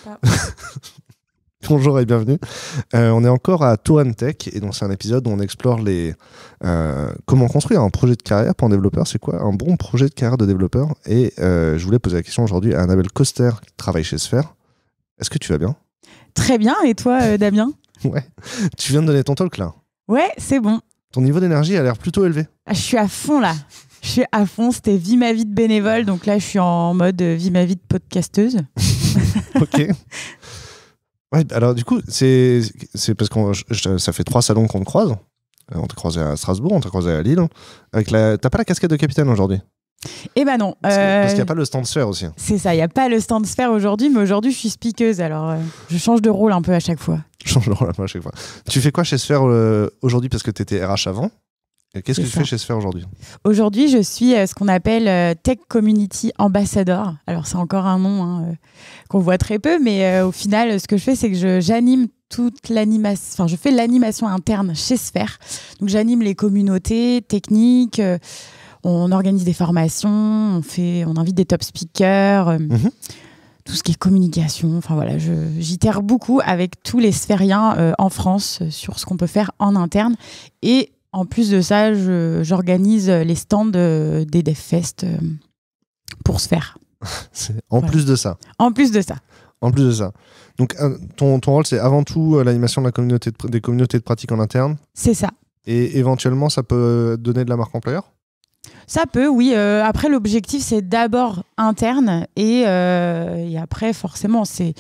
pas. Bonjour et bienvenue. On est encore à Tour Tech et donc c'est un épisode où on explore comment construire un projet de carrière pour un développeur. C'est quoi un bon projet de carrière de développeur? Et je voulais poser la question aujourd'hui à Annabelle Coster qui travaille chez Sphère. Est-ce que tu vas bien? Très bien, et toi Damien? Ouais. Tu viens de donner ton talk là. Ouais, c'est bon. Ton niveau d'énergie a l'air plutôt élevé. Je suis à fond là. Je suis à fond, c'était vie ma vie de bénévole, donc là je suis en mode vie ma vie de podcasteuse. Ok. Ouais, alors du coup, c'est parce que ça fait 3 salons qu'on te croise. On t'a croisé à Strasbourg, on t'a croisé à Lille. T'as pas la casquette de capitaine aujourd'hui? Eh ben non. Parce qu'il n'y a pas le stand Sphère aussi. C'est ça, il n'y a pas le stand Sphère aujourd'hui, mais aujourd'hui je suis speakeuse, alors je change de rôle un peu à chaque fois. Je change de rôle à chaque fois. Tu fais quoi chez Sphère aujourd'hui parce que tu étais RH avant? Et qu'est-ce que tu fais chez Sphère aujourd'hui? Aujourd'hui, je suis ce qu'on appelle Tech Community Ambassador. Alors, c'est encore un nom qu'on voit très peu, mais au final, ce que je fais, c'est que j'anime toute l'animation. Enfin, je fais l'animation interne chez Sphère. Donc, j'anime les communautés techniques. On organise des formations. On invite des top speakers. Tout ce qui est communication. Enfin, voilà, j'itère beaucoup avec tous les sphériens en France sur ce qu'on peut faire en interne. Et en plus de ça, j'organise les stands des DevFest pour Sphère. Plus de ça. En plus de ça. En plus de ça. Donc, ton rôle, c'est avant tout l'animation de des communautés de pratique en interne. C'est ça. Et éventuellement, ça peut donner de la marque employeur? Ça peut, oui. Après, l'objectif, c'est d'abord interne et après, forcément, c'est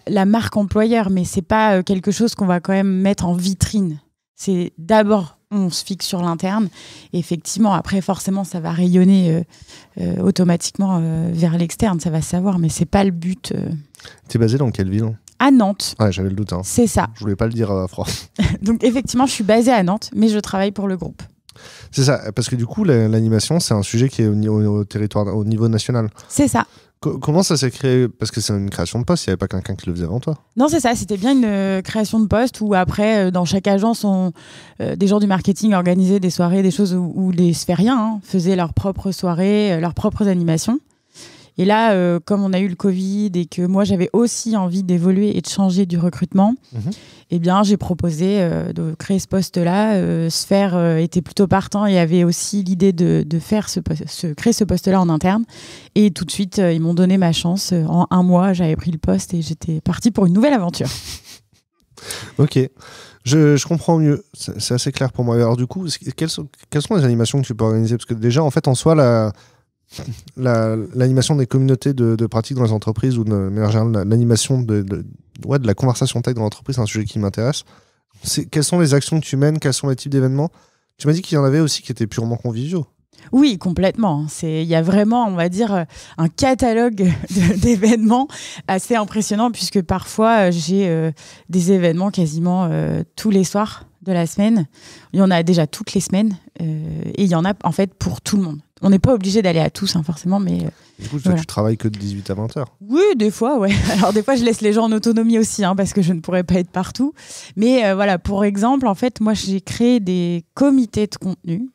la marque employeur, mais c'est pas quelque chose qu'on va quand même mettre en vitrine. C'est d'abord, on se fixe sur l'interne. Et effectivement, après, forcément, ça va rayonner automatiquement vers l'externe. Ça va se savoir, mais c'est pas le but. Tu es basé dans quelle ville? À Nantes. Ouais, j'avais le doute. Hein. C'est ça. Je voulais pas le dire à froid. Donc, effectivement, je suis basée à Nantes, mais je travaille pour le groupe. C'est ça, parce que du coup, l'animation, c'est un sujet qui est au territoire, au niveau national. C'est ça. Comment ça s'est créé? Parce que c'est une création de poste, il n'y avait pas quelqu'un qui le faisait avant toi? Non, c'est ça, c'était bien une création de poste où après, dans chaque agence, des gens du marketing organisaient des soirées, des choses où les sphériens faisaient leurs propres soirées, leurs propres animations. Et là, comme on a eu le Covid et que moi, j'avais aussi envie d'évoluer et de changer du recrutement, eh bien, j'ai proposé de créer ce poste-là. Sphère était plutôt partant et avait aussi l'idée de créer ce poste-là en interne. Et tout de suite, ils m'ont donné ma chance. En 1 mois, j'avais pris le poste et j'étais partie pour une nouvelle aventure. Ok, je comprends mieux. C'est assez clair pour moi. Alors du coup, quelles sont les animations que tu peux organiser? Parce que déjà, en fait, en soi, l'animation des communautés de pratique dans les entreprises ou de manière générale, l'animation de la conversation tech dans l'entreprise, c'est un sujet qui m'intéresse. Quelles sont les actions que tu mènes? Quels sont les types d'événements? Tu m'as dit qu'il y en avait aussi qui étaient purement conviviaux. Oui, complètement. Il y a vraiment, on va dire, un catalogue d'événements assez impressionnant puisque parfois, j'ai des événements quasiment tous les soirs de la semaine. Il y en a déjà toutes les semaines et il y en a en fait pour tout le monde. On n'est pas obligé d'aller à tous, forcément, mais... Du coup, toi, tu travailles que de 18 à 20 heures? Oui, des fois, ouais. Alors, des fois, je laisse les gens en autonomie aussi, parce que je ne pourrais pas être partout. Mais voilà, pour exemple, en fait, moi, j'ai créé des comités de contenu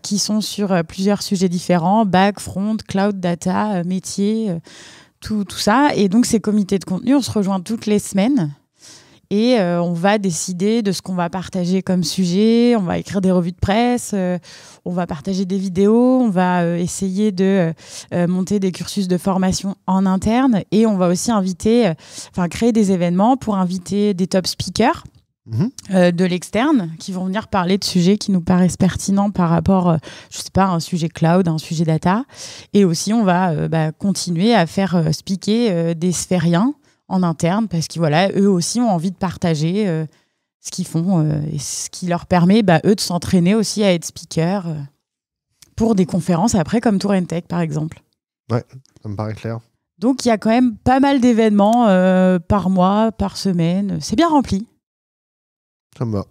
qui sont sur plusieurs sujets différents, back, front, cloud, data, métier, tout ça. Et donc, ces comités de contenu, on se rejoint toutes les semaines. Et on va décider de ce qu'on va partager comme sujet, on va écrire des revues de presse, on va partager des vidéos, on va essayer de monter des cursus de formation en interne et on va aussi créer des événements pour inviter des top speakers de l'externe qui vont venir parler de sujets qui nous paraissent pertinents par rapport, je sais pas, à un sujet cloud, à un sujet data. Et aussi, on va continuer à faire speaker des sphériens en interne parce qu'eux aussi ont envie de partager ce qu'ils font et ce qui leur permet eux de s'entraîner aussi à être speaker pour des conférences après comme Tour Tech par exemple. Ouais, ça me paraît clair. Donc il y a quand même pas mal d'événements par mois, par semaine. C'est bien rempli. Ça me va.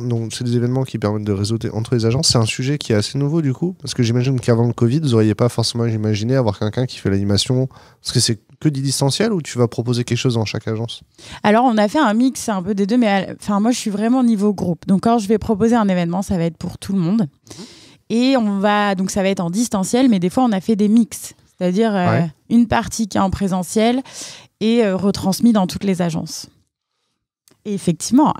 Donc, c'est des événements qui permettent de réseauter entre les agences. C'est un sujet qui est assez nouveau du coup, parce que j'imagine qu'avant le Covid, vous n'auriez pas forcément imaginé avoir quelqu'un qui fait l'animation. Parce que c'est que du distanciel ou tu vas proposer quelque chose dans chaque agence? Alors, on a fait un mix un peu des deux, mais moi, je suis vraiment niveau groupe. Donc, quand je vais proposer un événement, ça va être pour tout le monde. Et donc ça va être en distanciel, mais des fois, on a fait des mix. C'est-à-dire une partie qui est en présentiel et retransmise dans toutes les agences. Et effectivement,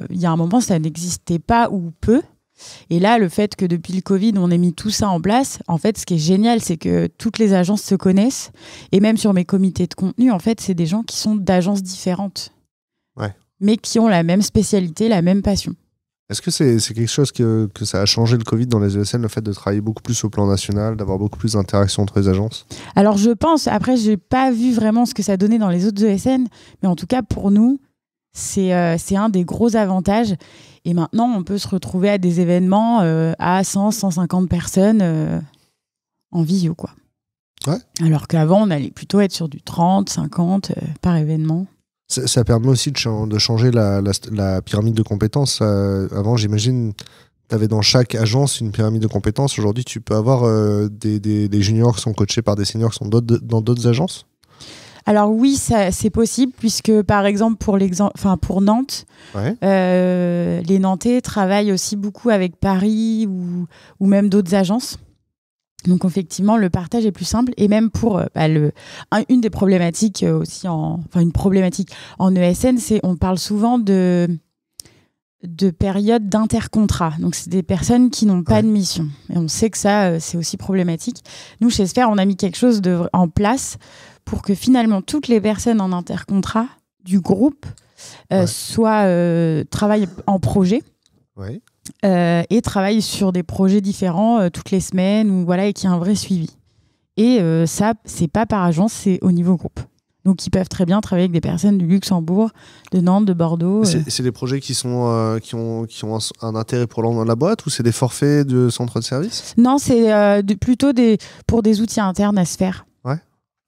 il y a un moment, ça n'existait pas ou peu. Et là, le fait que depuis le Covid, on ait mis tout ça en place, en fait, ce qui est génial, c'est que toutes les agences se connaissent. Et même sur mes comités de contenu, en fait, c'est des gens qui sont d'agences différentes, mais qui ont la même spécialité, la même passion. Est-ce que c'est quelque chose que ça a changé le Covid dans les ESN, le fait de travailler beaucoup plus au plan national, d'avoir beaucoup plus d'interactions entre les agences? Alors, je pense, après, je n'ai pas vu vraiment ce que ça donnait dans les autres ESN, mais en tout cas, pour nous, c'est un des gros avantages. Et maintenant, on peut se retrouver à des événements à 100, 150 personnes en visio, quoi. Ouais. Alors qu'avant, on allait plutôt être sur du 30, 50 par événement. Ça permet aussi de changer la pyramide de compétences. Avant, j'imagine, tu avais dans chaque agence une pyramide de compétences. Aujourd'hui, tu peux avoir des juniors qui sont coachés par des seniors qui sont dans d'autres agences? Alors oui, c'est possible, puisque par exemple, pour Nantes, les Nantais travaillent aussi beaucoup avec Paris ou même d'autres agences. Donc effectivement, le partage est plus simple. Et même pour une des problématiques aussi, une problématique en ESN, c'est on parle souvent de périodes d'intercontrat. Donc c'est des personnes qui n'ont pas de mission. Et on sait que ça, c'est aussi problématique. Nous, chez Sphere, on a mis quelque chose en place pour que finalement toutes les personnes en intercontrat du groupe travaillent en projet et travaillent sur des projets différents toutes les semaines et qu'il y ait un vrai suivi. Et ça, c'est pas par agence, c'est au niveau groupe. Donc ils peuvent très bien travailler avec des personnes du Luxembourg, de Nantes, de Bordeaux. C'est des projets qui ont un intérêt pour la boîte, ou c'est des forfaits de centres de service? Non, c'est plutôt pour des outils internes à Sphere. Ouais,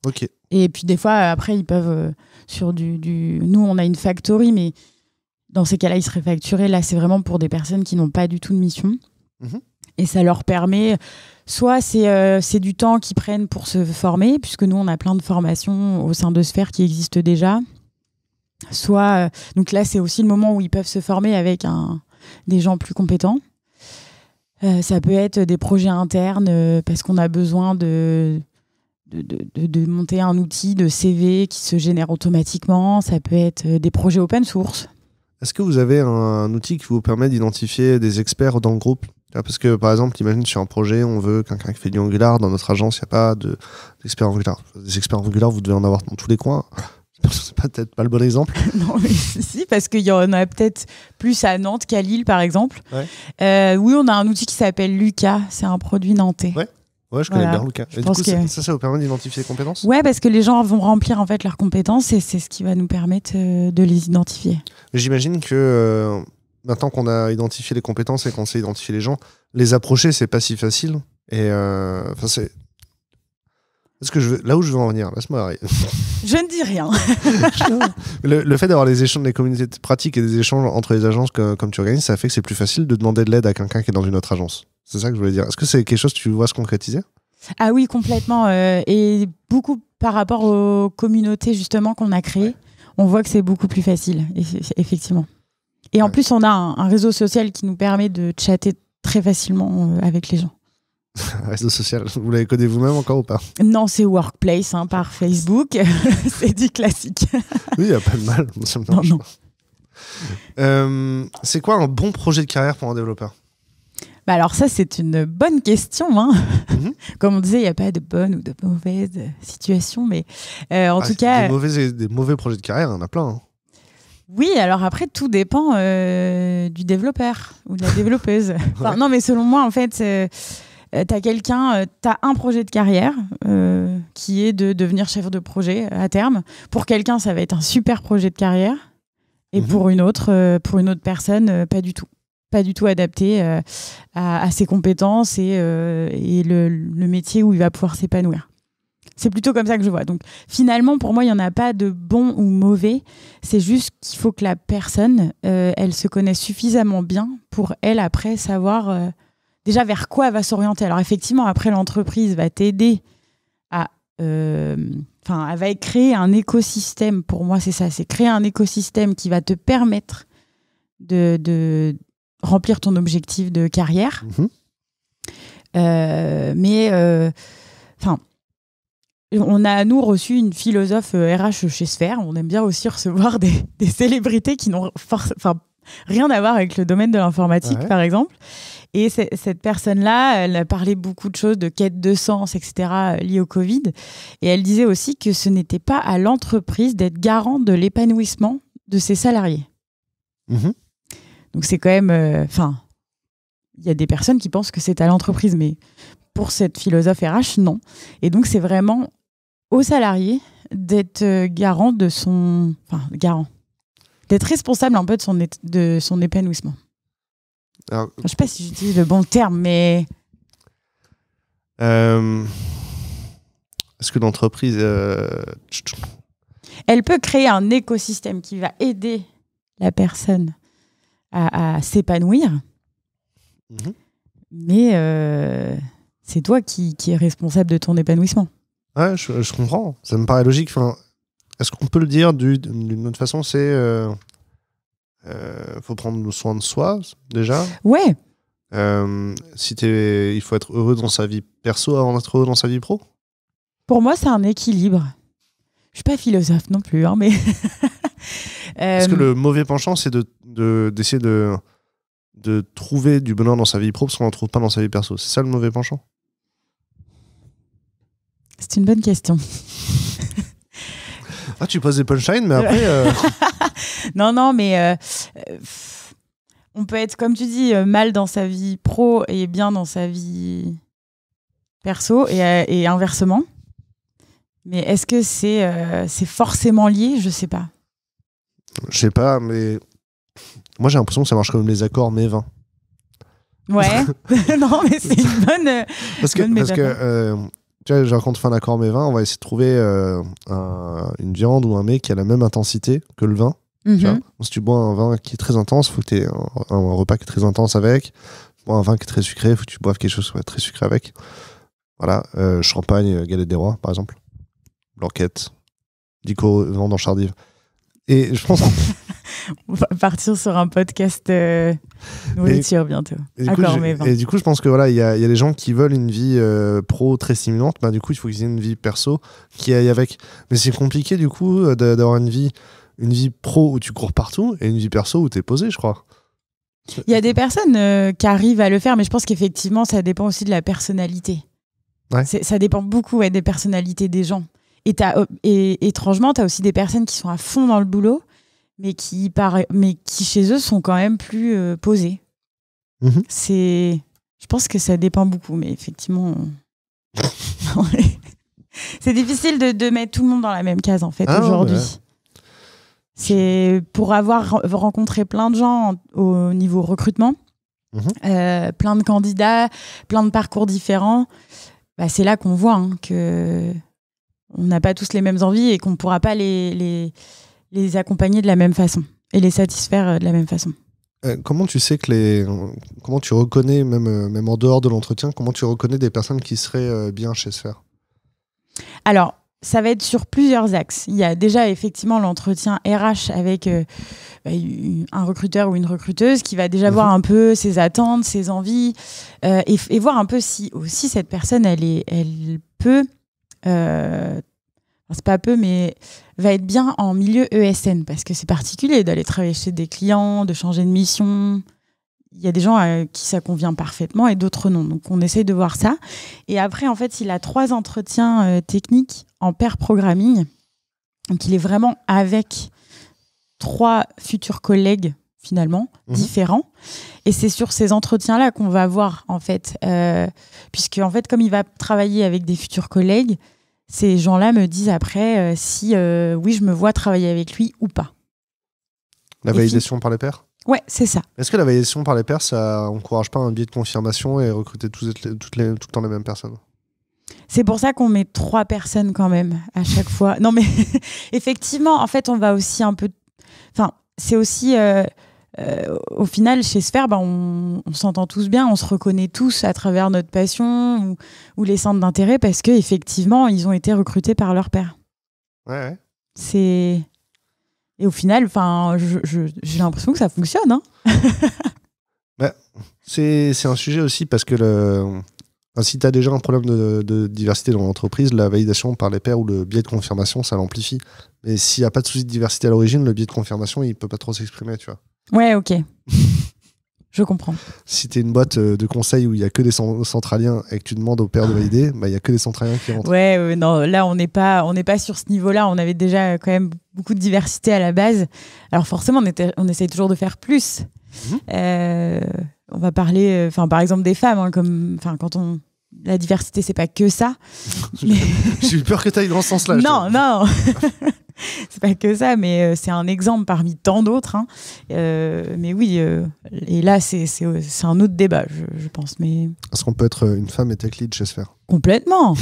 ok. Et puis des fois, après, ils peuvent sur Nous, on a une factory, mais dans ces cas-là, ils seraient facturés. Là, c'est vraiment pour des personnes qui n'ont pas du tout de mission. Mmh. Et ça leur permet... Soit c'est du temps qu'ils prennent pour se former, puisque nous, on a plein de formations au sein de Sphere qui existent déjà. Soit... donc là, c'est aussi le moment où ils peuvent se former avec des gens plus compétents. Ça peut être des projets internes, parce qu'on a besoin de monter un outil de CV qui se génère automatiquement. Ça peut être des projets open source. Est-ce que vous avez un outil qui vous permet d'identifier des experts dans le groupe? Parce que, par exemple, imagine sur un projet, on veut quelqu'un qui fait du Angular. Dans notre agence, il n'y a pas d'experts Angular. Des experts Angular, vous devez en avoir dans tous les coins. C'est peut-être pas le bon exemple. Non, mais si, parce qu'il y en a peut-être plus à Nantes qu'à Lille, par exemple. Oui, on a un outil qui s'appelle Lucas. C'est un produit nantais. Ouais, je connais bien Lucas. Et du coup, ça vous permet d'identifier les compétences? Ouais, parce que les gens vont remplir en fait leurs compétences et c'est ce qui va nous permettre de les identifier. J'imagine que maintenant qu'on a identifié les compétences et qu'on sait identifier les gens, les approcher, c'est pas si facile. Et c'est... Là où je veux en venir, laisse-moi arriver. Je ne dis rien. le fait d'avoir les communautés de pratique et des échanges entre les agences comme tu organises, ça fait que c'est plus facile de demander de l'aide à quelqu'un qui est dans une autre agence. C'est ça que je voulais dire. Est-ce que c'est quelque chose que tu vois se concrétiser? Ah oui, complètement. Et beaucoup par rapport aux communautés justement qu'on a créées, on voit que c'est beaucoup plus facile, effectivement. Et en plus, on a un réseau social qui nous permet de chatter très facilement avec les gens. Réseau social, vous l'avez codé vous-même encore ou pas? Non, c'est Workplace par Facebook. C'est du classique. Oui, il n'y a pas de mal. Ça me dérange pas. C'est quoi un bon projet de carrière pour un développeur? Alors ça, c'est une bonne question. Comme on disait, il n'y a pas de bonne ou de mauvaise situation. Mais en tout cas... Des mauvais projets de carrière, il y en a plein. Oui, alors après, tout dépend du développeur ou de la développeuse. Non, mais selon moi, en fait... t'as un projet de carrière qui est de devenir chef de projet à terme. Pour quelqu'un, ça va être un super projet de carrière. Et pour une autre personne, pas du tout. Pas du tout adapté à ses compétences et le métier où il va pouvoir s'épanouir. C'est plutôt comme ça que je vois. Donc finalement, pour moi, il n'y en a pas de bon ou mauvais. C'est juste qu'il faut que la personne, elle se connaisse suffisamment bien pour elle, après, savoir... déjà vers quoi elle va s'orienter. Alors effectivement, après, l'entreprise va t'aider à... elle va créer un écosystème. Pour moi, c'est ça. C'est créer un écosystème qui va te permettre de remplir ton objectif de carrière. on a, nous, reçu une philosophe RH chez Sphère. On aime bien aussi recevoir des célébrités qui n'ont rien à voir avec le domaine de l'informatique, par exemple. Et cette personne-là, elle a parlé beaucoup de choses, de quête de sens, etc., liées au Covid. Et elle disait aussi que ce n'était pas à l'entreprise d'être garant de l'épanouissement de ses salariés. Donc c'est quand même... il y a des personnes qui pensent que c'est à l'entreprise, mais pour cette philosophe RH, non. Et donc c'est vraiment au salarié d'être garant de son... d'être responsable un peu de son épanouissement. Alors, je ne sais pas si j'utilise le bon terme, mais... Est-ce que l'entreprise... Elle peut créer un écosystème qui va aider la personne à s'épanouir, mais c'est toi qui es responsable de ton épanouissement. Ouais, je comprends. Ça me paraît logique. Est-ce qu'on peut le dire d'une autre façon? C'est... faut prendre soin de soi, déjà. Ouais. Il faut être heureux dans sa vie perso avant d'être heureux dans sa vie pro. Pour moi, c'est un équilibre. Je suis pas philosophe non plus, hein, mais... Est-ce que le mauvais penchant, c'est d'essayer de trouver du bonheur dans sa vie pro parce qu'on n'en trouve pas dans sa vie perso? C'est ça le mauvais penchant? C'est une bonne question. Ah, tu poses des punchlines, mais après... Non, mais on peut être, comme tu dis, mal dans sa vie pro et bien dans sa vie perso et inversement. Mais est-ce que c'est forcément lié? Je sais pas. Je sais pas, mais moi j'ai l'impression que ça marche comme les accords mais-20. Ouais. Non, mais c'est une bonne... Parce que tu vois, genre quand on fait un accord mais-20, on va essayer de trouver une viande ou un mets qui a la même intensité que le vin. Tu vois, si tu bois un vin qui est très intense, il faut que tu aies un repas qui est très intense avec. Un vin qui est très sucré, il faut que tu boives quelque chose qui est très sucré avec. Voilà, champagne, galette des rois, par exemple. Blanquette, Dico, vendange-chardive. Et je pense... On va partir sur un podcast nourriture bientôt. Et du coup, je pense que voilà, il y a des gens qui veulent une vie pro très stimulante. Du coup, il faut qu'ils aient une vie perso qui aille avec. Mais c'est compliqué du coup d'avoir une vie pro où tu cours partout et une vie perso où tu es posé, je crois. Il y a des personnes qui arrivent à le faire, mais je pense qu'effectivement, ça dépend aussi de la personnalité. Ouais. Ça dépend beaucoup des personnalités des gens. Et étrangement, tu as aussi des personnes qui sont à fond dans le boulot, mais qui chez eux sont quand même plus posées. Je pense que ça dépend beaucoup, mais effectivement... C'est difficile de mettre tout le monde dans la même case, en fait, aujourd'hui. Ouais. C'est pour avoir rencontré plein de gens au niveau recrutement, plein de candidats, plein de parcours différents. C'est là qu'on voit que on n'a pas tous les mêmes envies et qu'on ne pourra pas les accompagner de la même façon et les satisfaire de la même façon. Comment tu sais comment tu reconnais, même en dehors de l'entretien, comment tu reconnais des personnes qui seraient bien chez Sphère? Alors, ça va être sur plusieurs axes. Il y a déjà effectivement l'entretien RH avec un recruteur ou une recruteuse qui va déjà voir un peu ses attentes, ses envies et voir un peu si aussi cette personne, elle peut... c'est pas peu, mais va être bien en milieu ESN parce que c'est particulier d'aller travailler chez des clients, de changer de mission. Il y a des gens à qui ça convient parfaitement et d'autres non. Donc, on essaye de voir ça. Et après, en fait, il a 3 entretiens techniques en pair programming. Donc, il est vraiment avec 3 futurs collègues, finalement, différents. Et c'est sur ces entretiens-là qu'on va voir, en fait. Puisque, en fait, comme il va travailler avec des futurs collègues, ces gens-là me disent après si, oui, je me vois travailler avec lui ou pas. La validation par les pairs? Ouais, c'est ça. Est-ce que la validation par les pairs, ça encourage pas un biais de confirmation et recruter tout le temps les mêmes personnes? C'est pour ça qu'on met 3 personnes quand même à chaque fois. Non, mais effectivement, en fait, on va aussi un peu... Enfin, c'est aussi... au final, chez Sphère, on s'entend tous bien, on se reconnaît tous à travers notre passion ou les centres d'intérêt parce qu'effectivement, ils ont été recrutés par leur père. Ouais. C'est... Et au final, j'ai l'impression que ça fonctionne. Hein. C'est un sujet aussi parce que Si tu as déjà un problème de diversité dans l'entreprise, la validation par les pairs ou le biais de confirmation, ça l'amplifie. Mais s'il n'y a pas de souci de diversité à l'origine, le biais de confirmation, il peut pas trop s'exprimer, tu vois. Ouais, ok. Je comprends. Si tu es une boîte de conseil où il n'y a que des centraliens et que tu demandes aux pairs de valider, il n'y a que des centraliens qui rentrent. Ouais, non, là, on n'est pas sur ce niveau-là. On avait déjà quand même beaucoup de diversité à la base. Alors forcément, on essaye toujours de faire plus. On va parler, par exemple, des femmes, la diversité, c'est pas que ça. J'ai eu peur que tu ailles dans ce sens-là. Non. C'est pas que ça, mais c'est un exemple parmi tant d'autres. Hein. Mais oui, et là, c'est un autre débat, je pense. Mais... Est-ce qu'on peut être une femme et tech lead chez Sphere? Complètement.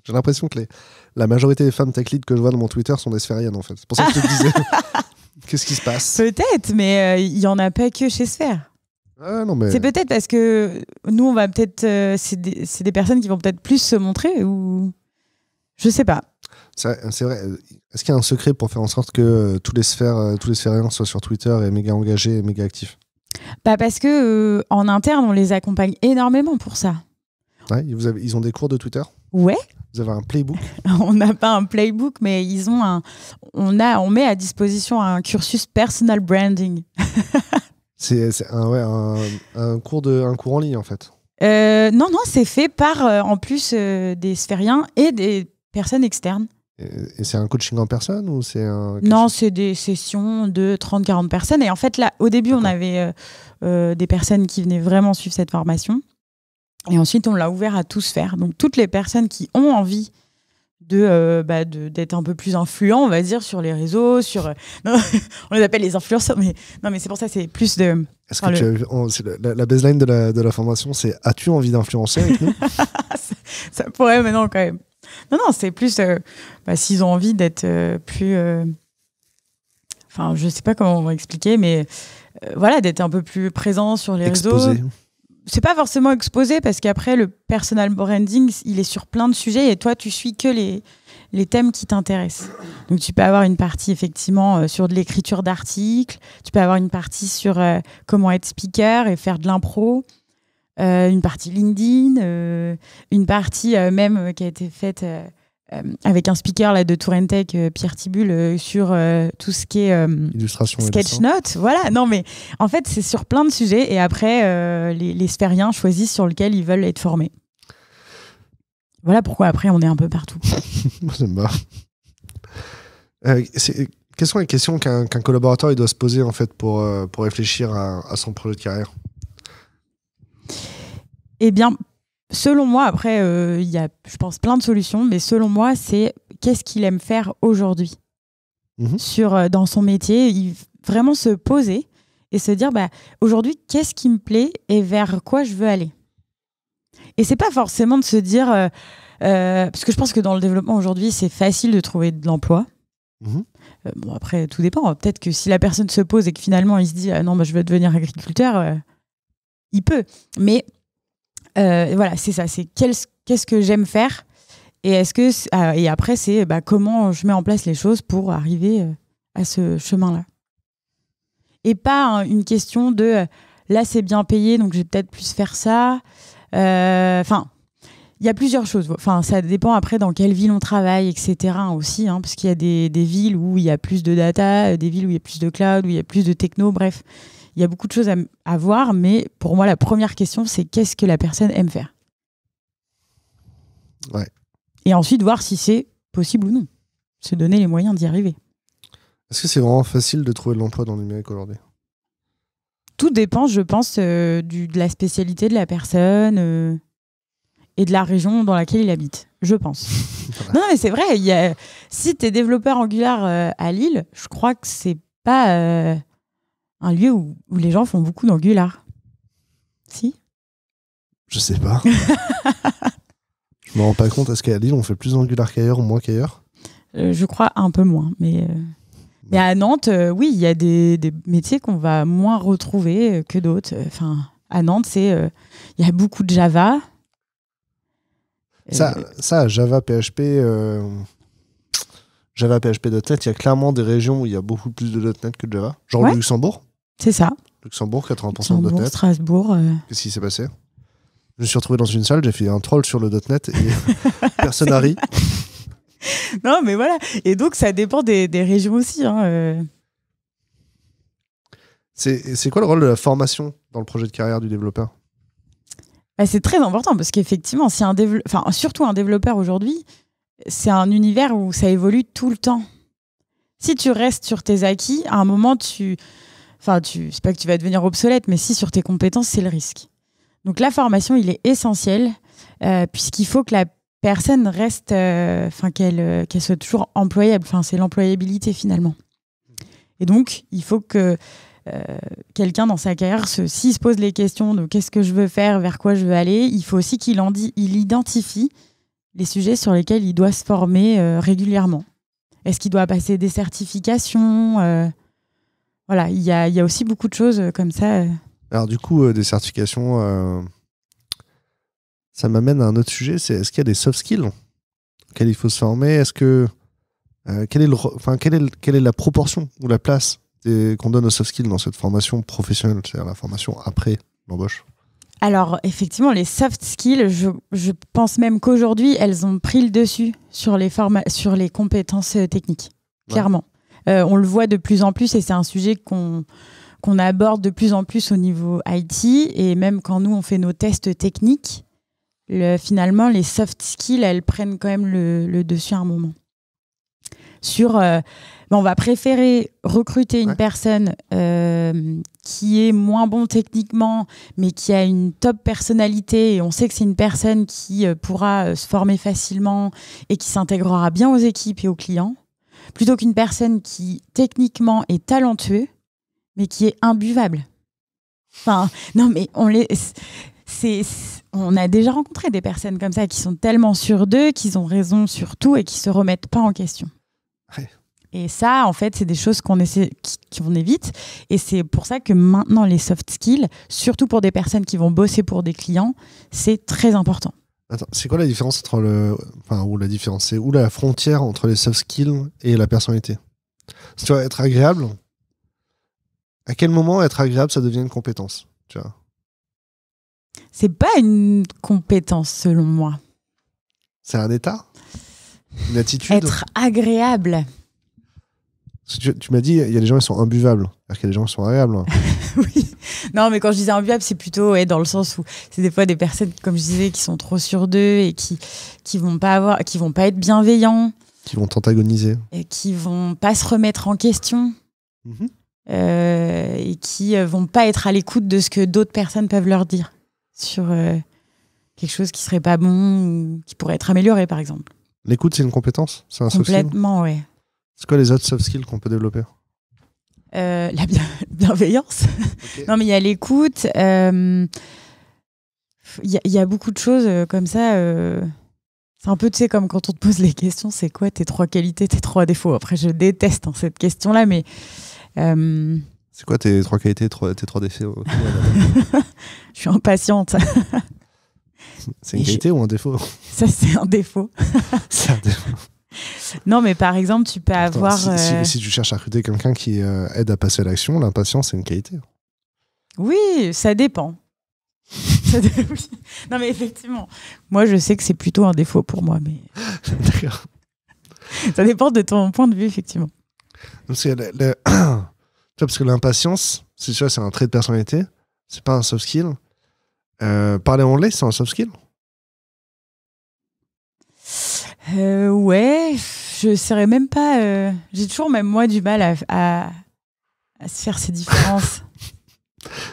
J'ai l'impression que la majorité des femmes tech lead que je vois dans mon Twitter sont des sphériennes, en fait. C'est pour ça que je te disais. Qu'est-ce qui se passe? Peut-être, mais il n'y en a pas que chez Sphere. Non, mais... C'est peut-être parce que nous, on va peut-être. C'est des personnes qui vont peut-être plus se montrer ou. Je sais pas. C'est vrai. Est-ce qu'il y a un secret pour faire en sorte que tous les sphériens soient sur Twitter et méga engagés et méga actifs? Parce que en interne, on les accompagne énormément pour ça. Ouais, ils ont des cours de Twitter? Ouais. Vous avez un playbook? On n'a pas un playbook, mais ils ont on met à disposition un cursus personal branding. C'est un cours en ligne, en fait. Non, c'est fait par, en plus, des sphériens et des personnes externes. Et c'est un coaching en personne ou c'est un... Non, c'est des sessions de 30-40 personnes. Et en fait, là, au début, on avait des personnes qui venaient vraiment suivre cette formation. Et ensuite, on l'a ouvert à tous faire. Donc, toutes les personnes qui ont envie d'être un peu plus influents, on va dire, sur les réseaux, non, on les appelle les influenceurs, mais non, mais c'est pour ça, c'est plus de... Est-ce que la baseline de la formation, c'est « As-tu envie d'influencer avec nous ?» Ça pourrait, mais non, quand même. Non, c'est plus s'ils ont envie d'être plus... je sais pas comment on va expliquer, mais voilà, d'être un peu plus présent sur les réseaux. C'est pas forcément exposé parce qu'après, le personal branding, il est sur plein de sujets et toi, tu suis que les thèmes qui t'intéressent. Donc, tu peux avoir une partie, effectivement, sur de l'écriture d'articles. Tu peux avoir une partie sur comment être speaker et faire de l'impro. Une partie LinkedIn. Une partie même qui a été faite avec un speaker là, de Tourentech, Pierre Tibulle, sur tout ce qui est illustration sketch-note. Voilà, non mais en fait c'est sur plein de sujets et après les sphériens choisissent sur lequel ils veulent être formés. Voilà pourquoi après on est un peu partout. J'aime bien. Quelles sont les questions qu'un collaborateur il doit se poser en fait pour réfléchir à son projet de carrière? Eh bien, selon moi, après, il y a, je pense, plein de solutions, mais selon moi, c'est qu'est-ce qu'il aime faire aujourd'hui dans son métier. Vraiment se poser et se dire, aujourd'hui, qu'est-ce qui me plaît et vers quoi je veux aller. Et c'est pas forcément de se dire, parce que je pense que dans le développement aujourd'hui, c'est facile de trouver de l'emploi. Après, tout dépend. Peut-être que si la personne se pose et que finalement, il se dit, non, je veux devenir agriculteur, il peut. Mais voilà, c'est ça. C'est qu'est-ce que j'aime faire et et après, c'est comment je mets en place les choses pour arriver à ce chemin-là. Et pas une question de là, c'est bien payé, donc je vais peut-être plus faire ça. Il y a plusieurs choses. Ça dépend après dans quelle ville on travaille, etc. aussi, parce qu'il y a des villes où il y a plus de data, des villes où il y a plus de cloud, où il y a plus de techno, bref. Il y a beaucoup de choses à voir, mais pour moi, la première question, c'est qu'est-ce que la personne aime faire. Ouais. Et ensuite, voir si c'est possible ou non. Se donner les moyens d'y arriver. Est-ce que c'est vraiment facile de trouver de l'emploi dans le numérique aujourd'hui? Tout dépend, je pense, de la spécialité de la personne et de la région dans laquelle il habite, je pense. Non, mais c'est vrai, si tu es développeur Angular à Lille, je crois que c'est pas un lieu où les gens font beaucoup d'Angular. Si? Je sais pas. Je me rends pas compte. Est-ce qu'à Lille, on fait plus d'Angular qu'ailleurs ou moins qu'ailleurs? Je crois un peu moins. Mais à Nantes, oui, il y a des métiers qu'on va moins retrouver que d'autres. À Nantes, il y a beaucoup de Java. Ça, Java, PHP... Java, PHP, .NET, il y a clairement des régions où il y a beaucoup plus de .NET que de Java. Genre le Luxembourg. C'est ça. Luxembourg, 80% de .NET. Strasbourg. Qu'est-ce qui s'est passé? Je me suis retrouvé dans une salle, j'ai fait un troll sur le .NET et personne n'a ri. Non, mais voilà. Et donc, ça dépend des régions aussi. Hein. C'est quoi le rôle de la formation dans le projet de carrière du développeur? Bah, c'est très important parce qu'effectivement, si surtout un développeur aujourd'hui, c'est un univers où ça évolue tout le temps. Si tu restes sur tes acquis, à un moment, c'est pas que tu vas devenir obsolète, mais si sur tes compétences, c'est le risque. Donc la formation, il est essentiel puisqu'il faut que la personne reste, qu'elle soit toujours employable. C'est l'employabilité finalement. Et donc, il faut que quelqu'un dans sa carrière, s'il se pose les questions de qu'est-ce que je veux faire, vers quoi je veux aller, il faut aussi qu'il identifie les sujets sur lesquels il doit se former régulièrement. Est-ce qu'il doit passer des certifications Voilà, il y a aussi beaucoup de choses comme ça. Alors du coup, des certifications, ça m'amène à un autre sujet, c'est est-ce qu'il y a des soft skills auxquels il faut se former? Est-ce que quelle est la proportion ou la place qu'on donne aux soft skills dans cette formation professionnelle, c'est-à-dire la formation après l'embauche? Alors, effectivement, les soft skills, je pense même qu'aujourd'hui, elles ont pris le dessus sur les compétences techniques, clairement. On le voit de plus en plus et c'est un sujet qu'on aborde de plus en plus au niveau IT. Et même quand nous, on fait nos tests techniques, finalement, les soft skills, elles prennent quand même le dessus à un moment. On va préférer recruter une personne qui est moins bon techniquement, mais qui a une top personnalité. Et on sait que c'est une personne qui pourra se former facilement et qui s'intégrera bien aux équipes et aux clients, plutôt qu'une personne qui, techniquement, est talentueux, mais qui est imbuvable. Non, mais on a déjà rencontré des personnes comme ça qui sont tellement sûres d'eux, qu'ils ont raison sur tout et qui ne se remettent pas en question. Ouais. Et ça, en fait, c'est des choses qu'on évite. Et c'est pour ça que maintenant, les soft skills, surtout pour des personnes qui vont bosser pour des clients, c'est très important. Attends, c'est quoi la différence c'est où la frontière entre les soft skills et la personnalité? Si tu vas être agréable, à quel moment être agréable, ça devient une compétence, tu vois? C'est pas une compétence, selon moi. C'est un état? Une attitude? Être agréable. Tu m'as dit, il y a des gens qui sont imbuvables. C'est-à-dire qu'il y a des gens qui sont agréables. Oui. Non, mais quand je disais imbuvable, c'est plutôt dans le sens où c'est des fois des personnes, comme je disais, qui sont trop sûres d'eux et qui vont pas être bienveillants. Qui vont t'antagoniser. Et qui vont pas se remettre en question. Et qui vont pas être à l'écoute de ce que d'autres personnes peuvent leur dire sur quelque chose qui serait pas bon ou qui pourrait être amélioré, par exemple. L'écoute, c'est une compétence? C'est un soft skill? Complètement, ouais. C'est quoi les autres soft skills qu'on peut développer? La bienveillance. Okay. Non, mais il y a l'écoute. Il y a beaucoup de choses comme ça. C'est un peu, tu sais, comme quand on te pose les questions, c'est quoi tes 3 qualités, tes 3 défauts? Après, je déteste cette question-là, mais... C'est quoi tes 3 qualités, tes 3 défauts? Je suis impatiente. C'est une qualité ou un défaut? Ça, c'est un défaut. C'est un défaut. Non, mais par exemple, tu peux avoir... Si tu cherches à recruter quelqu'un qui aide à passer à l'action, l'impatience, c'est une qualité. Oui, ça dépend. Non, mais effectivement, moi, je sais que c'est plutôt un défaut pour moi. Mais... D'accord. Ça dépend de ton point de vue, effectivement. Parce que l'impatience, c'est un trait de personnalité, c'est pas un soft skill. Parler anglais, c'est un soft skill? Ouais, je saurais même pas. J'ai toujours, même moi, du mal à se faire ces différences.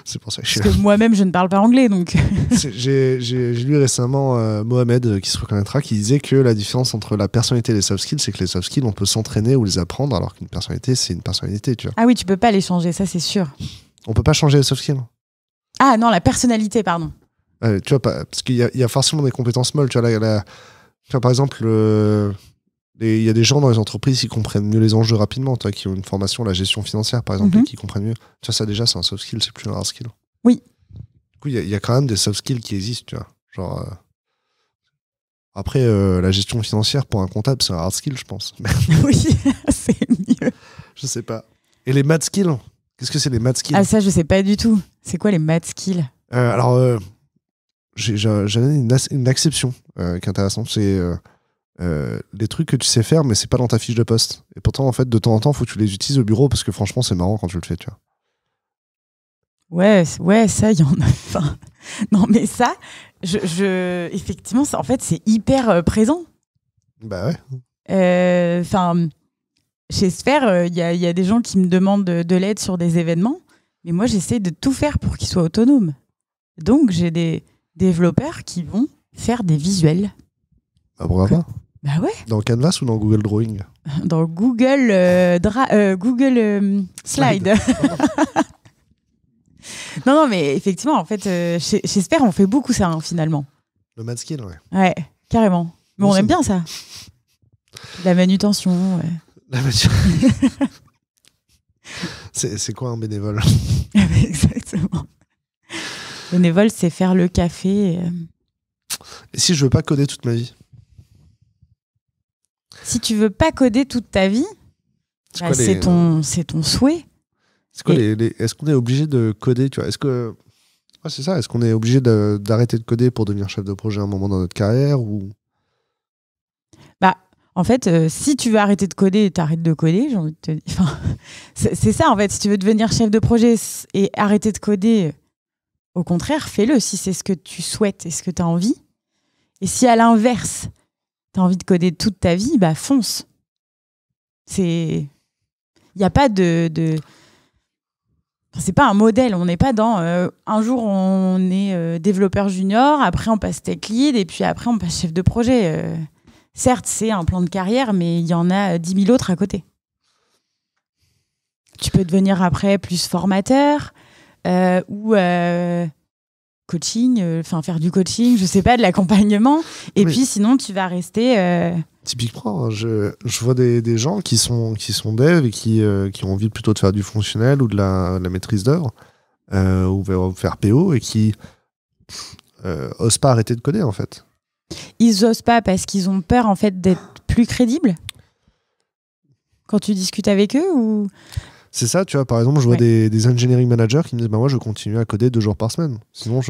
C'est pour ça que Parce que moi-même, je ne parle pas anglais, donc... J'ai lu récemment Mohamed, qui se reconnaîtra, qui disait que la différence entre la personnalité et les soft skills, c'est que les soft skills, on peut s'entraîner ou les apprendre, alors qu'une personnalité, c'est une personnalité, tu vois. Ah oui, tu peux pas les changer, ça, c'est sûr. On peut pas changer les soft skills? Ah non, la personnalité, pardon. Tu vois, parce qu'il y a forcément des compétences molles, tu vois, tu vois, par exemple... Il y a des gens dans les entreprises qui comprennent mieux les enjeux rapidement, toi, qui ont une formation, la gestion financière, par exemple, et qui comprennent mieux. Tu vois, ça déjà, c'est un soft skill, c'est plus un hard skill. Oui. Du coup, il y a quand même des soft skills qui existent, tu vois. Genre, après, la gestion financière, pour un comptable, c'est un hard skill, je pense. Oui, c'est mieux. Je sais pas. Et les math skills? Qu'est-ce que c'est les math skills? Ah, ça, je sais pas du tout. C'est quoi les math skills? Alors, j'avais une exception qui est intéressante. C'est les trucs que tu sais faire, mais c'est pas dans ta fiche de poste. Et pourtant, en fait, de temps en temps, faut que tu les utilises au bureau parce que franchement, c'est marrant quand tu le fais, tu vois. Ouais, ça, il y en a. Enfin, non, mais ça, effectivement, en fait, c'est hyper présent. Bah ouais. Enfin, chez Sphère, il y a des gens qui me demandent de l'aide sur des événements, mais moi, j'essaie de tout faire pour qu'ils soient autonomes. Donc, j'ai des développeurs qui vont faire des visuels. Bah pourquoi pas? Bah ouais. Dans Canvas ou dans Google Drawing? Dans Google, Google Slide. Non, mais effectivement, en fait, chez Sphère, on fait beaucoup ça, hein, finalement. Le mad skill, ouais. Ouais, carrément. Mais on aime bien ça. La manutention. Ouais. La manutention. C'est quoi un bénévole? Exactement. Bénévole, c'est faire le café. Et si je veux pas coder toute ma vie? Si tu veux pas coder toute ta vie, c'est ton souhait. Est-ce qu'on est obligé de coder, tu vois? Est-ce que c'est ça? Est-ce qu'on est obligé d'arrêter de coder pour devenir chef de projet à un moment dans notre carrière ou? Bah, en fait, si tu veux arrêter de coder, t'arrêtes de coder. J'ai envie de te dire. Enfin, c'est ça en fait. Si tu veux devenir chef de projet et arrêter de coder, au contraire, fais-le si c'est ce que tu souhaites et ce que tu as envie. Et si à l'inverse, tu as envie de coder toute ta vie, bah fonce. Il n'y a pas c'est pas un modèle. On n'est pas dans un jour on est développeur junior, après on passe tech lead et puis après on passe chef de projet. Certes, c'est un plan de carrière, mais il y en a 10 000 autres à côté. Tu peux devenir après plus formateur ou coaching, faire du coaching, je sais pas, de l'accompagnement. Et puis sinon, tu vas rester... Typiquement, je vois des gens qui sont devs et qui ont envie plutôt de faire du fonctionnel ou de la maîtrise d'œuvre ou faire PO et qui osent pas arrêter de coder en fait. Ils osent pas parce qu'ils ont peur en fait d'être plus crédibles quand tu discutes avec eux ou... C'est ça, tu vois, par exemple, je vois des engineering managers qui me disent bah moi je continue à coder 2 jours par semaine. Sinon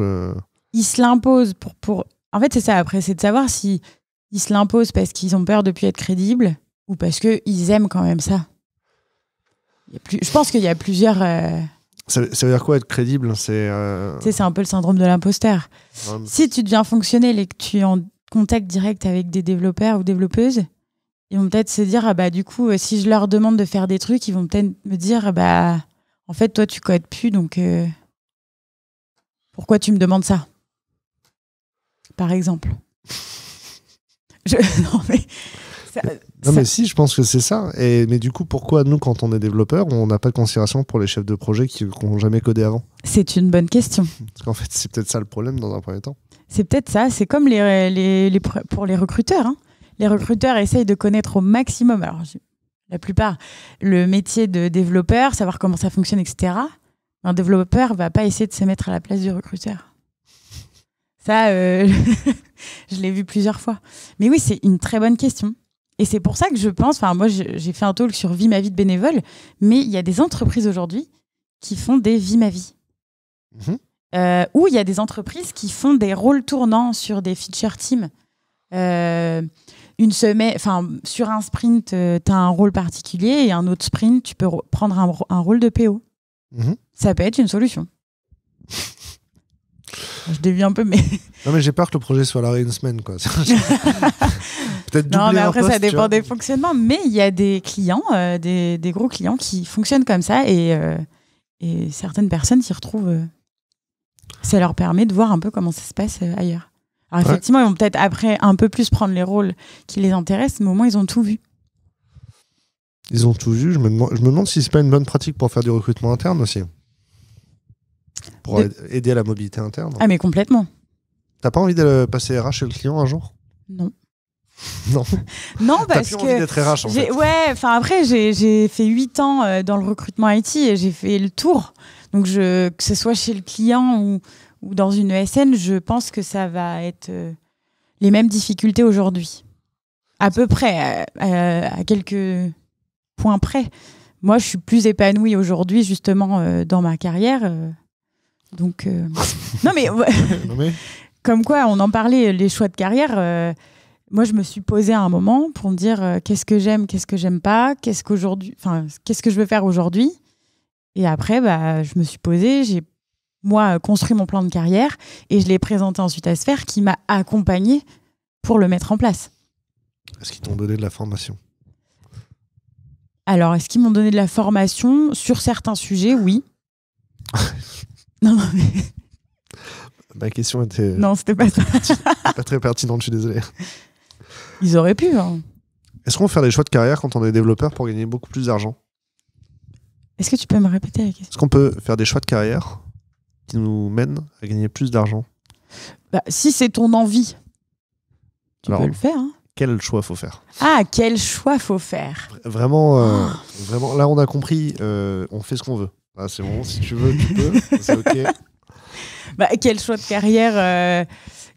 Ils se l'imposent pour... En fait, c'est ça, après, c'est de savoir si ils se l'imposent parce qu'ils ont peur de plus être crédibles ou parce qu'ils aiment quand même ça. Je pense qu'il y a plusieurs... Ça veut dire quoi être crédible? C'est un peu le syndrome de l'imposteur. Si tu deviens fonctionnel et que tu es en contact direct avec des développeurs ou développeuses, ils vont peut-être se dire, du coup, si je leur demande de faire des trucs, ils vont peut-être me dire, en fait, toi, tu codes plus, donc pourquoi tu me demandes ça? Par exemple. Mais si, je pense que c'est ça. Mais du coup, pourquoi nous, quand on est développeur, on n'a pas de considération pour les chefs de projet qui n'ont jamais codé avant? C'est une bonne question. Parce qu'en fait, c'est peut-être ça le problème dans un premier temps. C'est peut-être ça. C'est comme pour les recruteurs. Hein. Les recruteurs essayent de connaître au maximum, alors la plupart, le métier de développeur, savoir comment ça fonctionne, etc. Un développeur ne va pas essayer de se mettre à la place du recruteur. Ça, je l'ai vu plusieurs fois. Mais oui, c'est une très bonne question. Et c'est pour ça que je pense, moi j'ai fait un talk sur Vie ma vie de bénévole, mais il y a des entreprises aujourd'hui qui font des Vie ma vie. Ou il y a des entreprises qui font des rôles tournants sur des feature teams. Une semaine, sur un sprint, tu as un rôle particulier et un autre sprint, tu peux prendre un rôle de PO. Ça peut être une solution. Je dévie un peu, mais... Non, mais j'ai peur que le projet soit là une semaine, quoi. Peut-être non, mais après, ça dépend des fonctionnements. Mais il y a des clients, des gros clients qui fonctionnent comme ça et certaines personnes s'y retrouvent. Ça leur permet de voir un peu comment ça se passe ailleurs. Alors effectivement, ils vont peut-être après un peu plus prendre les rôles qui les intéressent, mais au moins, ils ont tout vu. Ils ont tout vu. Je me demande si c'est pas une bonne pratique pour faire du recrutement interne aussi. Pour aider à la mobilité interne. Ah, mais complètement. T'as pas envie de passer RH chez le client un jour? Non. Non. Non, parce T'as plus envie d'être RH en fait. Ouais, après, j'ai fait 8 ans dans le recrutement IT et j'ai fait le tour. Donc, que ce soit chez le client ou dans une ESN, je pense que ça va être les mêmes difficultés aujourd'hui. À peu près, à quelques points près. Moi, je suis plus épanouie aujourd'hui, justement, dans ma carrière. Donc, non, mais Comme quoi, on en parlait, les choix de carrière. Moi, je me suis posée à un moment pour me dire qu'est-ce que j'aime, qu'est-ce que j'aime pas, qu'est-ce que je veux faire aujourd'hui. Et après, je me suis posée, j'ai construit mon plan de carrière et je l'ai présenté ensuite à Sphère qui m'a accompagnée pour le mettre en place. Est-ce qu'ils t'ont donné de la formation ? Alors, est-ce qu'ils m'ont donné de la formation sur certains sujets ? Oui. Non, mais... Ma question était... Non, c'était pas ça. Pas très pertinente, je suis désolé. Ils auraient pu. Hein. Est-ce qu'on fait des choix de carrière quand on est développeur pour gagner beaucoup plus d'argent ? Est-ce que tu peux me répéter la question ? Est-ce qu'on peut faire des choix de carrière qui nous mènent à gagner plus d'argent ? Si c'est ton envie, tu peux le faire. Hein. Quel choix faut faire ? Ah, quel choix faut faire ? Vraiment, vraiment, là on a compris, on fait ce qu'on veut. Ah, c'est bon, si tu veux, tu peux, c'est ok. Quel choix de carrière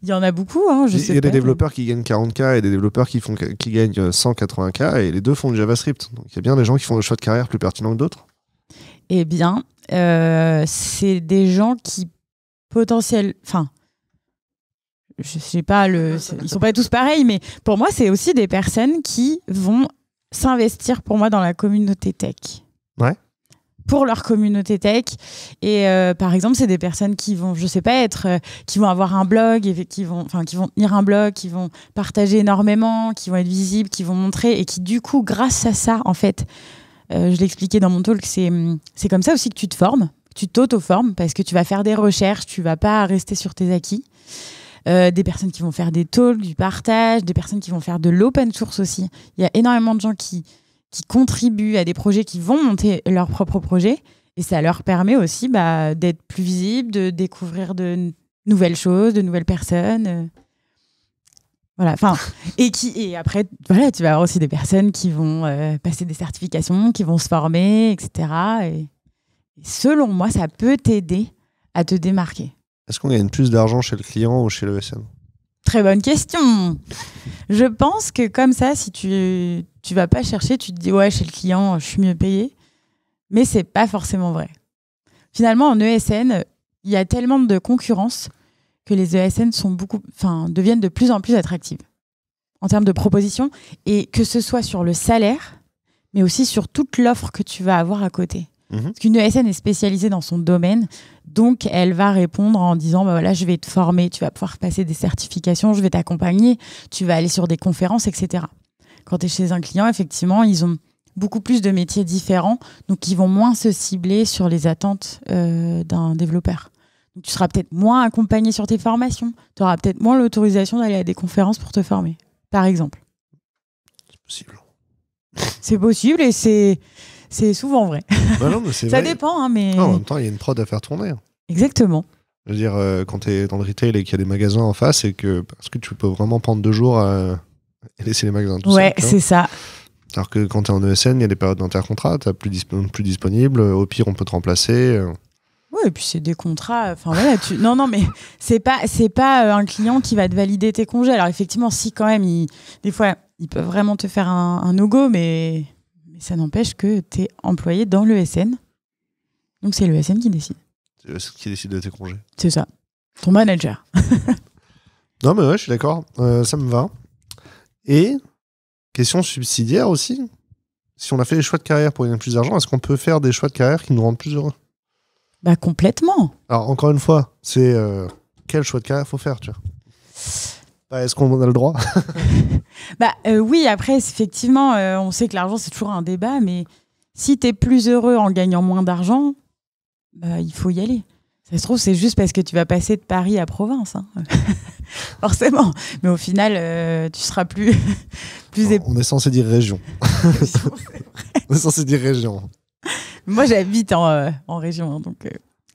il y en a beaucoup. Hein, il y a des développeurs qui gagnent 40K et des développeurs qui gagnent 180K et les deux font du JavaScript. Donc il y a bien des gens qui font le choix de carrière plus pertinent que d'autres. Eh bien, c'est des gens qui potentiellement... Enfin, je sais pas, ils sont pas tous pareils, mais pour moi, c'est aussi des personnes qui vont s'investir pour moi dans la communauté tech. Ouais. Pour leur communauté tech. Et par exemple, c'est des personnes qui vont, je sais pas, qui vont avoir un blog, et qui vont tenir un blog, qui vont partager énormément, qui vont être visibles, qui vont montrer, et qui du coup, grâce à ça, en fait, je l'expliquais dans mon talk, c'est comme ça aussi que tu te formes, tu t'auto-formes, parce que tu vas faire des recherches, tu vas pas rester sur tes acquis. Des personnes qui vont faire des talks, du partage, des personnes qui vont faire de l'open source aussi. Il y a énormément de gens qui contribuent à des projets, qui vont monter leur propre projet, et ça leur permet aussi d'être plus visibles, de découvrir de nouvelles choses, de nouvelles personnes. Voilà, et après, voilà, tu vas avoir aussi des personnes qui vont passer des certifications, qui vont se former, etc. Et selon moi, ça peut t'aider à te démarquer. Est-ce qu'on gagne plus d'argent chez le client ou chez le SN ? Très bonne question. Je pense que comme ça, si tu vas pas chercher, tu te dis ouais, chez le client, je suis mieux payé. Mais c'est pas forcément vrai. Finalement, en ESN, il y a tellement de concurrence que les ESN deviennent de plus en plus attractives en termes de propositions, et que ce soit sur le salaire, mais aussi sur toute l'offre que tu vas avoir à côté. Parce qu'une ESN est spécialisée dans son domaine, donc elle va répondre en disant voilà, je vais te former, tu vas pouvoir passer des certifications, je vais t'accompagner, tu vas aller sur des conférences, etc. Quand tu es chez un client, effectivement, ils ont beaucoup plus de métiers différents, donc ils vont moins se cibler sur les attentes d'un développeur. Donc, tu seras peut-être moins accompagné sur tes formations, tu auras peut-être moins l'autorisation d'aller à des conférences pour te former, par exemple. C'est possible. C'est possible et c'est souvent vrai. Non, mais c'est ça vrai. dépend, mais... Non, en même temps, il y a une prod à faire tourner. Exactement. Je veux dire, quand tu es dans le retail et qu'il y a des magasins en face, parce que tu peux vraiment prendre 2 jours et laisser les magasins tout seuls. Ouais, c'est ça. Alors que quand tu es en ESN, il y a des périodes d'intercontrat, tu plus disponible, au pire, on peut te remplacer. Oui, et puis c'est des contrats. Enfin voilà, non, mais c'est pas un client qui va te valider tes congés. Alors effectivement, si quand même, des fois, ils peuvent vraiment te faire un no-go, mais ça n'empêche que tu es employé dans l'ESN. Donc c'est l'ESN qui décide. C'est l'ESN qui décide de tes congés. C'est ça. Ton manager. Non, mais ouais, je suis d'accord. Ça me va. Et question subsidiaire aussi. Si on a fait des choix de carrière pour gagner plus d'argent, est-ce qu'on peut faire des choix de carrière qui nous rendent plus heureux ? Complètement. Alors, encore une fois, c'est quel choix de carrière faut faire, tu vois ? Est-ce qu'on a le droit ? Oui, après, effectivement, on sait que l'argent, c'est toujours un débat, mais si tu es plus heureux en gagnant moins d'argent, il faut y aller. Ça se trouve, c'est juste parce que tu vas passer de Paris à province. Hein. Forcément. Mais au final, tu seras plus... On est censé dire région. On est censé dire région. Moi, j'habite en région, hein, donc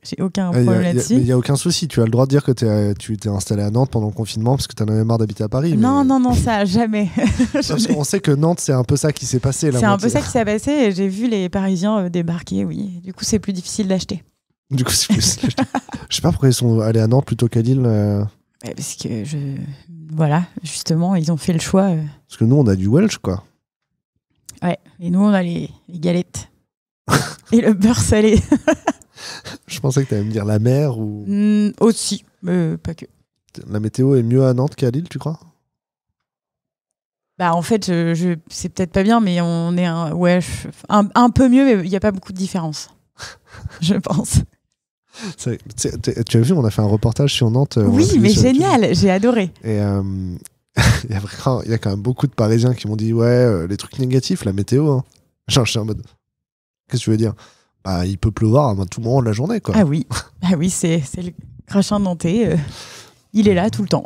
j'ai aucun problème là-dessus. Il n'y a aucun souci. Tu as le droit de dire que tu t'es installé à Nantes pendant le confinement parce que tu en avais marre d'habiter à Paris. Non, ça, jamais. Parce qu'on sait que Nantes, c'est un peu ça qui s'est passé. C'est un peu ça qui s'est passé et j'ai vu les Parisiens débarquer, oui. Du coup, c'est plus difficile d'acheter. Du coup, c'est plus difficile d'acheter. Je sais pas pourquoi ils sont allés à Nantes plutôt qu'à Lille. Parce que, voilà, justement, ils ont fait le choix. Parce que nous, on a du Welsh, quoi. Ouais, et nous, on a les galettes. Et le beurre salé. Je pensais que tu allais me dire la mer ou... Aussi, mais pas que. la météo est mieux à Nantes qu'à Lille, tu crois? Bah, en fait, c'est peut-être pas bien, mais on est un peu mieux, mais il n'y a pas beaucoup de différence. Je pense. Tu as vu, on a fait un reportage sur Nantes. Oui, mais génial, j'ai adoré. Et il y a quand même beaucoup de Parisiens qui m'ont dit ouais, les trucs négatifs, la météo. Hein. Genre, je suis en mode, qu'est-ce que tu veux dire? Bah, il peut pleuvoir à tout moment de la journée, quoi. Ah oui, c'est le crachin nantais. Il est là tout le temps.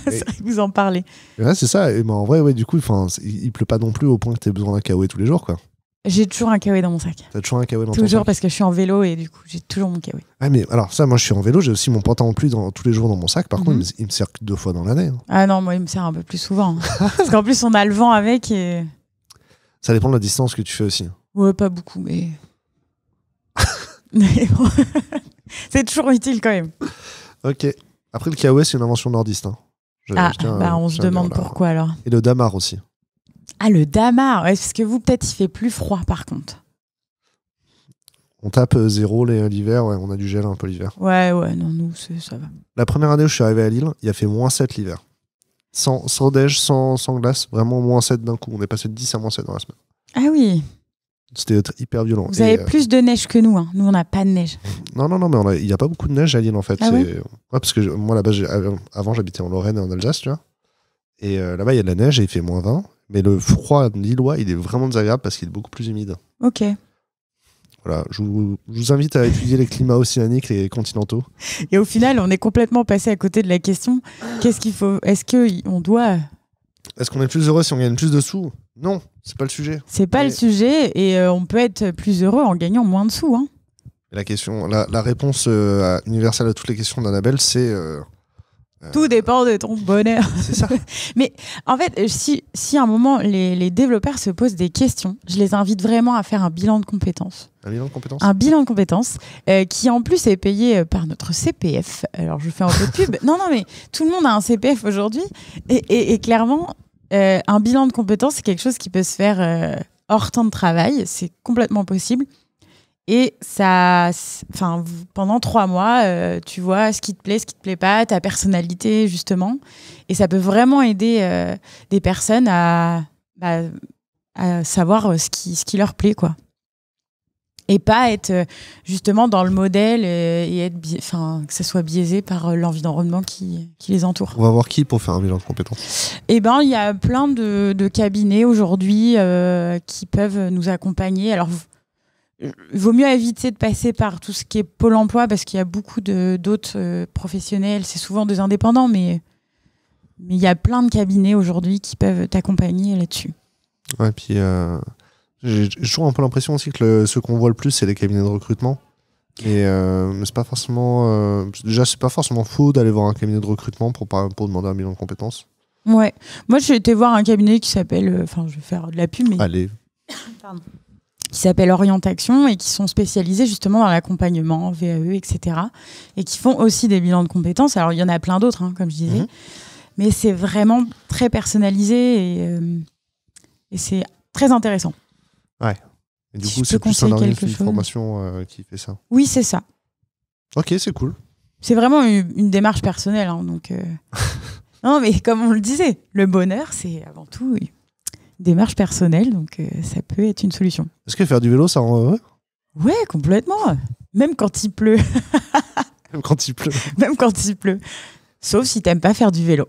C'est vrai que vous en parlez. Ouais, c'est ça. Et en vrai, ouais, du coup, il pleut pas non plus au point que tu aies besoin d'un kawaii tous les jours, quoi. J'ai toujours un kawaii dans mon sac. T'as toujours un kawaii dans ton sac? Toujours, parce que je suis en vélo et du coup, j'ai toujours mon kawaii. Ah, mais alors, ça, moi, je suis en vélo, j'ai aussi mon pantalon de pluie tous les jours dans mon sac. Par contre, il me sert que 2 fois dans l'année. Hein. Ah non, moi, il me sert un peu plus souvent. Parce qu'en plus, on a le vent avec et. Ça dépend de la distance que tu fais aussi. Ouais, pas beaucoup, mais. Mais bon. C'est toujours utile quand même. Ok. Après, le kawaii, c'est une invention nordiste. Hein. On se demande pourquoi alors. Et le damar aussi. Ah, le damar. Ouais, parce que vous, peut-être, il fait plus froid par contre. On tape 0 l'hiver, ouais, on a du gel un peu l'hiver. Ouais, non, nous, ça va. La première année où je suis arrivé à Lille, il a fait -7 l'hiver. Sans neige, sans glace, vraiment -7 d'un coup. On est passé de 10 à -7 dans la semaine. Ah oui. C'était hyper violent. Vous avez plus de neige que nous. Hein. Nous, on n'a pas de neige. Non, mais il n'y a pas beaucoup de neige à Lille en fait. Ah ouais, parce que moi, là-bas, avant, j'habitais en Lorraine et en Alsace, tu vois. Et là-bas, il y a de la neige et il fait -20. Mais le froid lillois, il est vraiment désagréable parce qu'il est beaucoup plus humide. Ok. Voilà, je vous invite à étudier les climats océaniques et continentaux. Et au final, on est complètement passé à côté de la question. Qu'est-ce qu'il faut? Est-ce qu'on est plus heureux si on gagne plus de sous? Non, c'est pas le sujet. C'est pas le sujet et on peut être plus heureux en gagnant moins de sous. Hein. La réponse universelle à toutes les questions d'Annabelle, c'est... Tout dépend de ton bonheur. C'est ça. Mais en fait, si à un moment les développeurs se posent des questions, je les invite vraiment à faire un bilan de compétences. Un bilan de compétences? Un bilan de compétences qui en plus est payé par notre CPF. Alors je fais un peu de pub. Non, mais tout le monde a un CPF aujourd'hui. Et clairement, un bilan de compétences, c'est quelque chose qui peut se faire hors temps de travail. C'est complètement possible. Et ça, pendant 3 mois, tu vois ce qui te plaît, ce qui te plaît pas, ta personnalité justement, et ça peut vraiment aider des personnes à savoir ce qui leur plaît, quoi. Et pas être justement dans le modèle et être que ça soit biaisé par l'environnement qui les entoure. On va voir qui pour faire un bilan de compétences? Eh ben, il y a plein de cabinets aujourd'hui qui peuvent nous accompagner. Alors il vaut mieux éviter de passer par tout ce qui est Pôle emploi parce qu'il y a beaucoup d'autres professionnels, c'est souvent des indépendants, mais il y a plein de cabinets aujourd'hui qui peuvent t'accompagner là-dessus. Ouais, puis j'ai toujours un peu l'impression aussi que ce qu'on voit le plus, c'est les cabinets de recrutement. Mais c'est pas forcément. Déjà, c'est pas forcément faux d'aller voir un cabinet de recrutement pour demander un bilan de compétences. Ouais. Moi, j'ai été voir un cabinet qui s'appelle. Je vais faire de la pub, mais. Allez. Pardon. Qui s'appelle Orientation et qui sont spécialisés justement dans l'accompagnement, VAE, etc. Et qui font aussi des bilans de compétences. Alors, il y en a plein d'autres, hein, comme je disais. Mais c'est vraiment très personnalisé et c'est très intéressant. Ouais. Et du coup, c'est plus un organisme de formation qui fait ça. Oui, c'est ça. Ok, c'est cool. C'est vraiment une démarche personnelle. Hein, donc, non, mais comme on le disait, le bonheur, c'est avant tout une démarche personnelle. Donc, ça peut être une solution. Est-ce que faire du vélo, ça rend heureux? Ouais, complètement. Même quand il pleut. Même quand il pleut. Même quand il pleut. Sauf si t'aimes pas faire du vélo.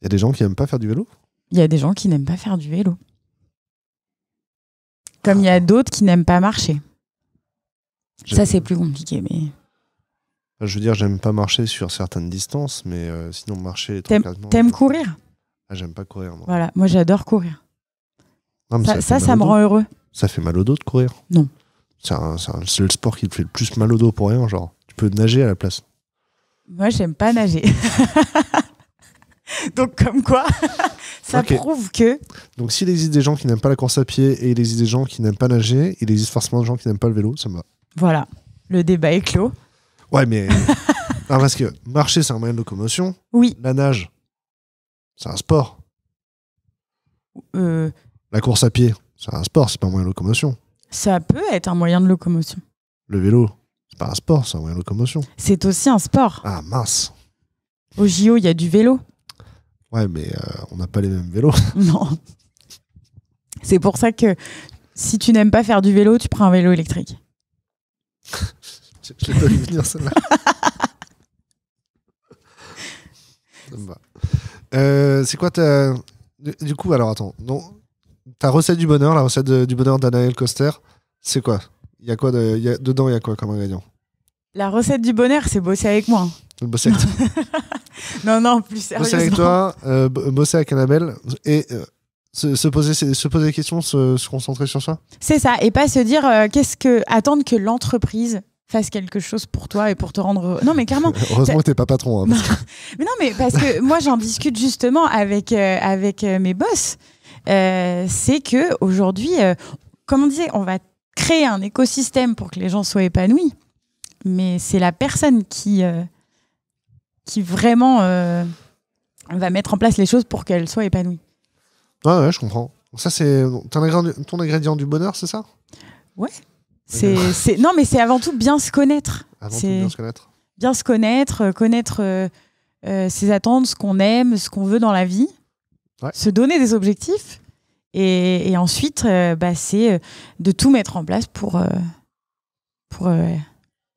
Il y a des gens qui n'aiment pas faire du vélo? Il y a des gens qui n'aiment pas faire du vélo. Comme il y a d'autres qui n'aiment pas marcher. Ça, c'est plus compliqué, mais... Je veux dire, j'aime pas marcher sur certaines distances, mais sinon, marcher... T'aimes courir? Ah, j'aime pas courir, moi. Voilà, moi, j'adore courir. Non, mais ça me rend heureux. Ça fait mal au dos de courir? Non. C'est le sport qui te fait le plus mal au dos pour rien, genre. Tu peux nager à la place. Moi, j'aime pas nager. Donc, comme quoi, ça prouve que... Donc, s'il existe des gens qui n'aiment pas la course à pied et il existe des gens qui n'aiment pas nager, il existe forcément des gens qui n'aiment pas le vélo, ça me va. Voilà, le débat est clos. Ouais, mais... non, parce que marcher, c'est un moyen de locomotion. Oui. La nage, c'est un sport. La course à pied, c'est un sport, c'est pas un moyen de locomotion. Ça peut être un moyen de locomotion. Le vélo, c'est pas un sport, c'est un moyen de locomotion. C'est aussi un sport. Ah, mince. Au JO, il y a du vélo. Ouais, mais on n'a pas les mêmes vélos. Non. C'est pour ça que si tu n'aimes pas faire du vélo, tu prends un vélo électrique. Je l'ai pas vu venir, celle-là. Ça me va. C'est quoi ta... Du coup, alors attends. Non. Ta recette du bonheur, la recette du bonheur d'Anaël Coster, c'est quoi? Il y a quoi dedans, il y a quoi comme ingrédient? La recette du bonheur, c'est bosser avec moi. Bosser avec toi. Non, plus sérieusement. Bosser avec toi, bosser avec Annabelle et se poser des questions, se concentrer sur ça. C'est ça, et pas se dire attendre que l'entreprise fasse quelque chose pour toi et pour te rendre... Non, mais clairement... Heureusement que t'es pas patron. Hein, mais non, mais parce que moi, j'en discute justement avec mes boss. C'est que aujourd'hui, comme on disait, on va créer un écosystème pour que les gens soient épanouis, mais c'est la personne qui vraiment va mettre en place les choses pour qu'elle soit épanouie. Ouais, je comprends. Ça, c'est ton ingrédient du bonheur, c'est ça? Ouais. Non, mais c'est avant tout bien se connaître. Bien se connaître. Bien se connaître, connaître ses attentes, ce qu'on aime, ce qu'on veut dans la vie, se donner des objectifs. Et ensuite, c'est de tout mettre en place pour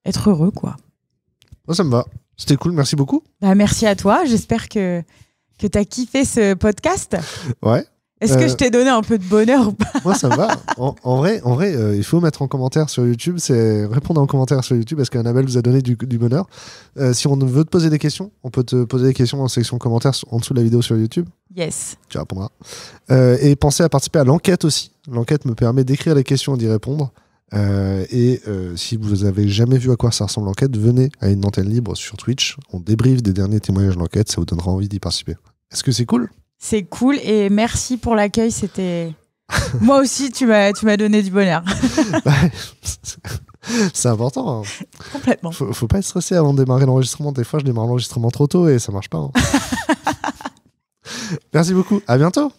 être heureux, quoi. Moi, ça me va. C'était cool, merci beaucoup. Merci à toi. J'espère que tu as kiffé ce podcast. Ouais. Est-ce que je t'ai donné un peu de bonheur ou pas? Moi, ça me va. En vrai, il faut mettre en commentaire sur YouTube, c'est répondre en commentaire sur YouTube, est-ce qu'Annabelle vous a donné du bonheur. Si on veut te poser des questions, on peut te poser des questions en section commentaires en dessous de la vidéo sur YouTube. Yes. Tu répondras. Et pensez à participer à l'enquête aussi. L'enquête me permet d'écrire les questions et d'y répondre. Si vous avez jamais vu à quoi ça ressemble l'enquête, venez à une antenne libre sur Twitch. On débriefe des derniers témoignages de l'enquête, ça vous donnera envie d'y participer. Est-ce que c'est cool? C'est cool et merci pour l'accueil. C'était moi aussi, tu m'as donné du bonheur. C'est important. Hein. Complètement. Faut pas être stressé avant de démarrer l'enregistrement. Des fois, je démarre l'enregistrement trop tôt et ça marche pas. Hein. Merci beaucoup. À bientôt.